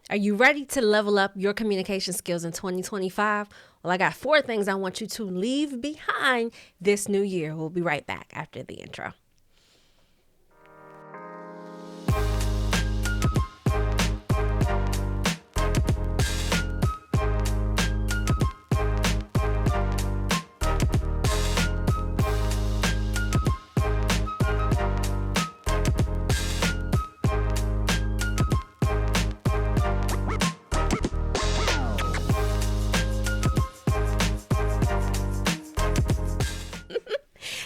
Are you ready to level up your communication skills in 2025? Well, I got 4 things I want you to leave behind this new year. We'll be right back after the intro.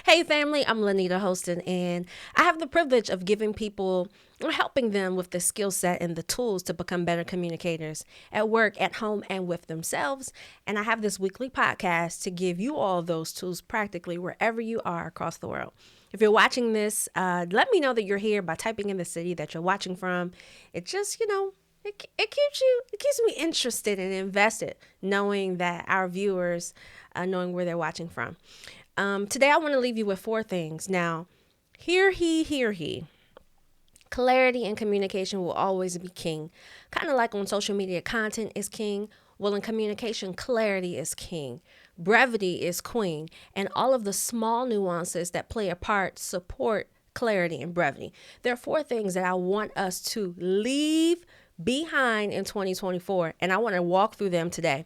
Hey family, I'm Linnita Hosten, and I have the privilege of giving people or helping them with the skill set and the tools to become better communicators at work, at home, and with themselves. And I have this weekly podcast to give you all those tools practically wherever you are across the world. If you're watching this, let me know that you're here by typing in the city that you're watching from. It just, it keeps me interested and invested knowing that our viewers, knowing where they're watching from. Today, I want to leave you with 4 things. Now, hear he. Clarity and communication will always be king. Kind of like on social media, content is king. Well, in communication, clarity is king. Brevity is queen. And all of the small nuances that play a part support clarity and brevity. There are 4 things that I want us to leave behind in 2024, and I want to walk through them today.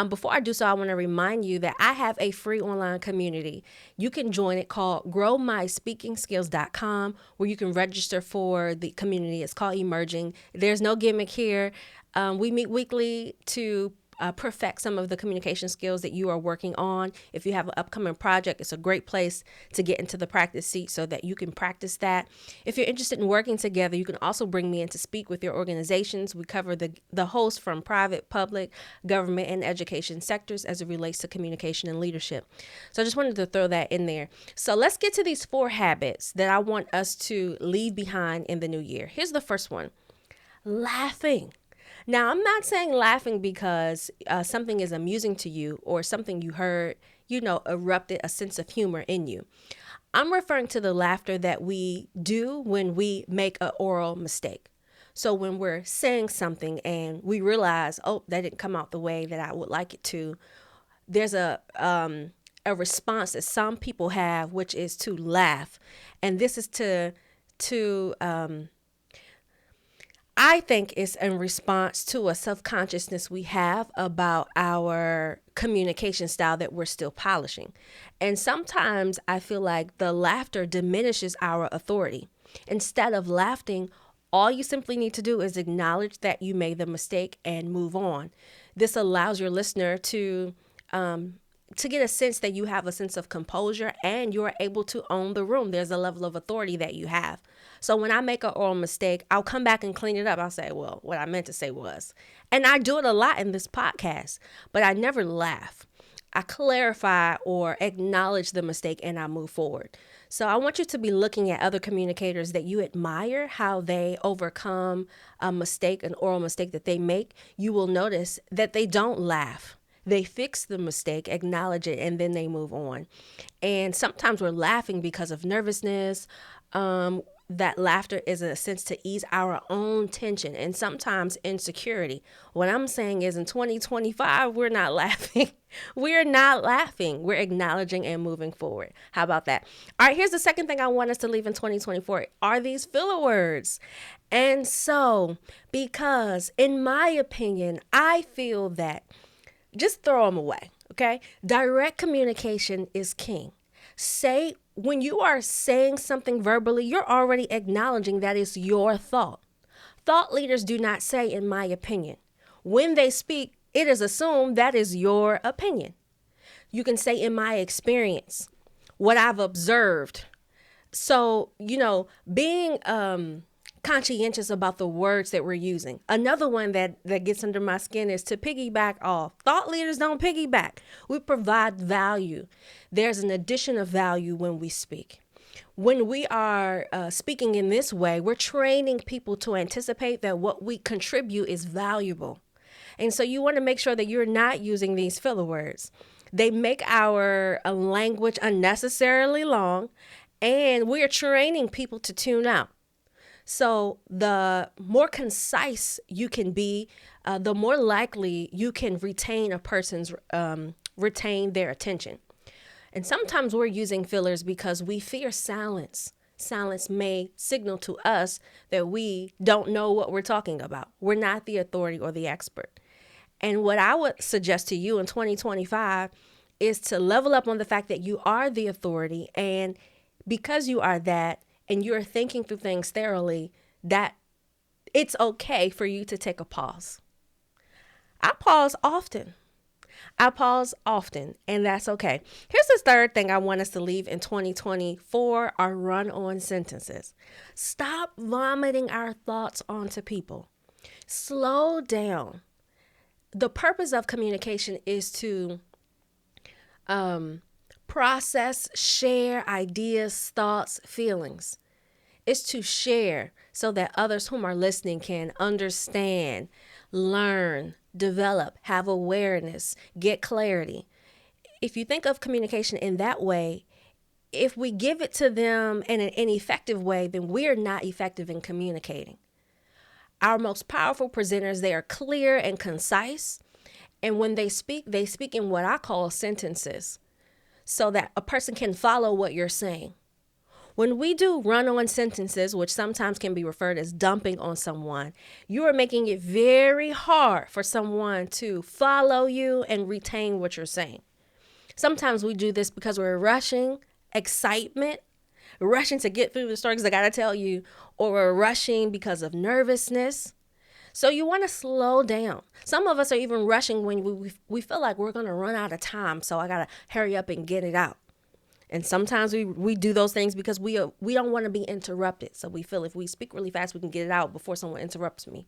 Before I do so, I want to remind you that I have a free online community. You can join it called growmyspeakingskills.com, where you can register for the community. It's called Emerging. There's no gimmick here. We meet weekly to perfect some of the communication skills that you are working on. If you have an upcoming project, it's a great place to get into the practice seat so that you can practice that. If you're interested in working together, you can also bring me in to speak with your organizations. We cover the host from private, public, government, and education sectors as it relates to communication and leadership. So I just wanted to throw that in there. So let's get to these 4 habits that I want us to leave behind in the new year. Here's the first one: laughing. Now, I'm not saying laughing because something is amusing to you or something you heard, erupted a sense of humor in you. I'm referring to the laughter that we do when we make an oral mistake. So when we're saying something and we realize, oh, that didn't come out the way that I would like it to, there's a response that some people have, which is to laugh. And this is I think it's in response to a self-consciousness we have about our communication style that we're still polishing. And sometimes I feel like the laughter diminishes our authority. Instead of laughing, all you simply need to do is acknowledge that you made the mistake and move on. This allows your listener to get a sense that you have a sense of composure and you're able to own the room. There's a level of authority that you have. So when I make an oral mistake, I'll come back and clean it up. I'll say, well, what I meant to say was, and I do it a lot in this podcast, but I never laugh. I clarify or acknowledge the mistake and I move forward. So I want you to be looking at other communicators that you admire, how they overcome a mistake, an oral mistake that they make. You will notice that they don't laugh. They fix the mistake, acknowledge it, and then they move on. And sometimes we're laughing because of nervousness. That laughter is a sense to ease our own tension and sometimes insecurity. What I'm saying is in 2025, we're not laughing. We're not laughing. We're acknowledging and moving forward. How about that? All right, here's the second thing I want us to leave in 2024 are these filler words. And so, because in my opinion, I feel that just throw them away, okay? Direct communication is king. When you are saying something verbally, you're already acknowledging that it's your thought. Thought leaders do not say, in my opinion. When they speak, it is assumed that is your opinion. You can say, in my experience, what I've observed. So, being conscientious about the words that we're using. Another one that gets under my skin is to piggyback off. Thought leaders don't piggyback. We provide value. There's an addition of value when we speak. When we are speaking in this way, we're training people to anticipate that what we contribute is valuable. And so you want to make sure that you're not using these filler words. They make our language unnecessarily long, and we're training people to tune out. So the more concise you can be, the more likely you can retain their attention. And sometimes we're using fillers because we fear silence. Silence may signal to us that we don't know what we're talking about. We're not the authority or the expert. And what I would suggest to you in 2025 is to level up on the fact that you are the authority. And because you are that, and you're thinking through things thoroughly, that it's okay for you to take a pause. I pause often. And that's okay. Here's the third thing I want us to leave in 2024 are run on sentences. Stop vomiting our thoughts onto people. Slow down. The purpose of communication is to process, share ideas, thoughts, feelings. It's to share so that others whom are listening can understand, learn, develop, have awareness, get clarity. If you think of communication in that way, if we give it to them in an ineffective way, then we're not effective in communicating. Our most powerful presenters, they are clear and concise. And when they speak in what I call sentences so that a person can follow what you're saying. When we do run-on sentences, which sometimes can be referred as dumping on someone, you are making it very hard for someone to follow you and retain what you're saying. Sometimes we do this because we're rushing, excitement, rushing to get through the story because I got to tell you, or we're rushing because of nervousness. So you want to slow down. Some of us are even rushing when we feel like we're going to run out of time. So I got to hurry up and get it out. And sometimes we do those things because we don't want to be interrupted. So we feel if we speak really fast, we can get it out before someone interrupts me.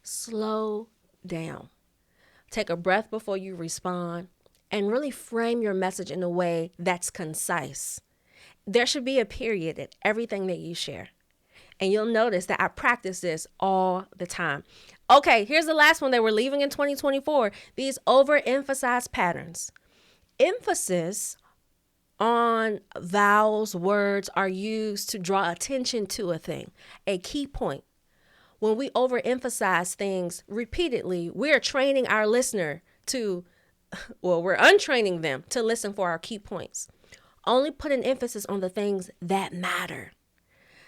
Slow down. Take a breath before you respond and really frame your message in a way that's concise. There should be a period at everything that you share. And you'll notice that I practice this all the time. Okay, here's the last one that we're leaving in 2024. These overemphasized patterns. Emphasis on vowels, words are used to draw attention to a thing, a key point. When we overemphasize things repeatedly, we're training our listener we're untraining them to listen for our key points. Only put an emphasis on the things that matter.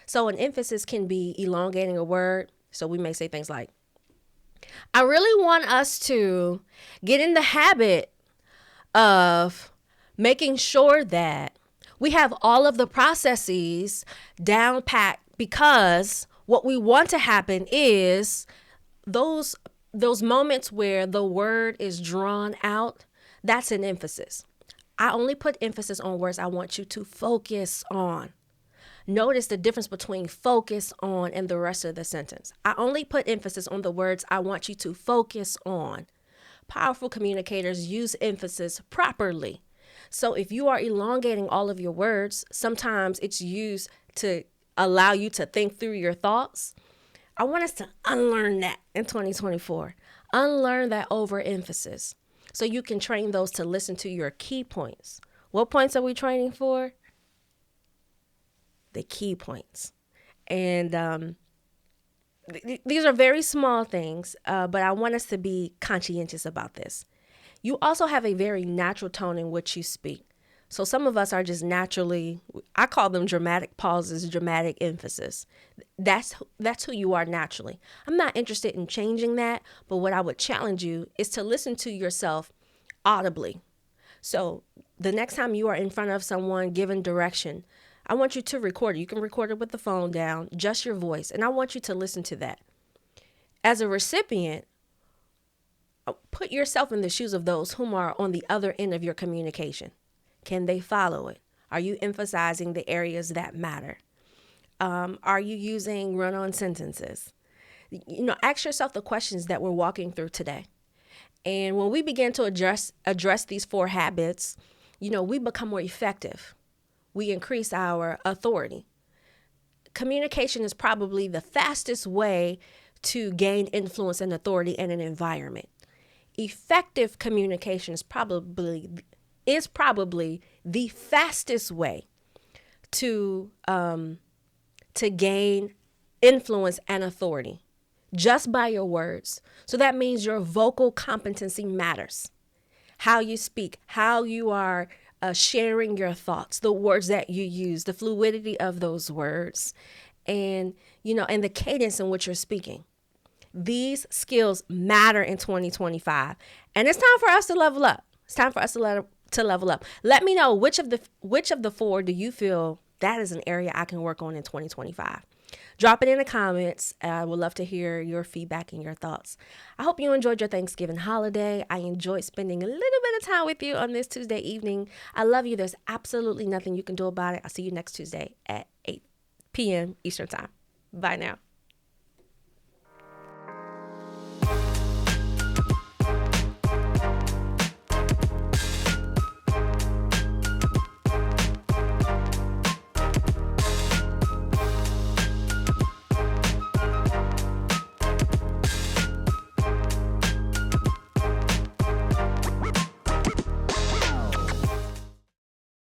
So an emphasis can be elongating a word. So we may say things like, I really want us to get in the habit of making sure that we have all of the processes down pat, because what we want to happen is those moments where the word is drawn out. That's an emphasis. I only put emphasis on words I want you to focus on. Notice the difference between focus on and the rest of the sentence. I only put emphasis on the words I want you to focus on. Powerful communicators use emphasis properly. So if you are elongating all of your words, sometimes it's used to allow you to think through your thoughts. I want us to unlearn that in 2024. Unlearn that overemphasis so you can train those to listen to your key points. What points are we training for? The key points. And these are very small things, but I want us to be conscientious about this. You also have a very natural tone in which you speak. So some of us are just naturally, I call them dramatic pauses, dramatic emphasis. That's who you are naturally. I'm not interested in changing that, but what I would challenge you is to listen to yourself audibly. So the next time you are in front of someone giving direction, I want you to record it. You can record it with the phone down, just your voice, and I want you to listen to that. As a recipient, put yourself in the shoes of those whom are on the other end of your communication. Can they follow it? Are you emphasizing the areas that matter? Are you using run-on sentences? Ask yourself the questions that we're walking through today. And when we begin to address these 4 habits, we become more effective. We increase our authority. Communication is probably the fastest way to gain influence and authority in an environment. Effective communication is probably the fastest way to gain influence, and authority just by your words. So that means your vocal competency matters. How you speak, how you are sharing your thoughts, the words that you use, the fluidity of those words, and and the cadence in which you're speaking. These skills matter in 2025, and it's time for us to level up. It's time for us to level up. Let me know which of the four do you feel that is an area I can work on in 2025. Drop it in the comments. I would love to hear your feedback and your thoughts. I hope you enjoyed your Thanksgiving holiday. I enjoyed spending a little bit of time with you on this Tuesday evening. I love you. There's absolutely nothing you can do about it. I'll see you next Tuesday at 8 p.m. Eastern Time. Bye now.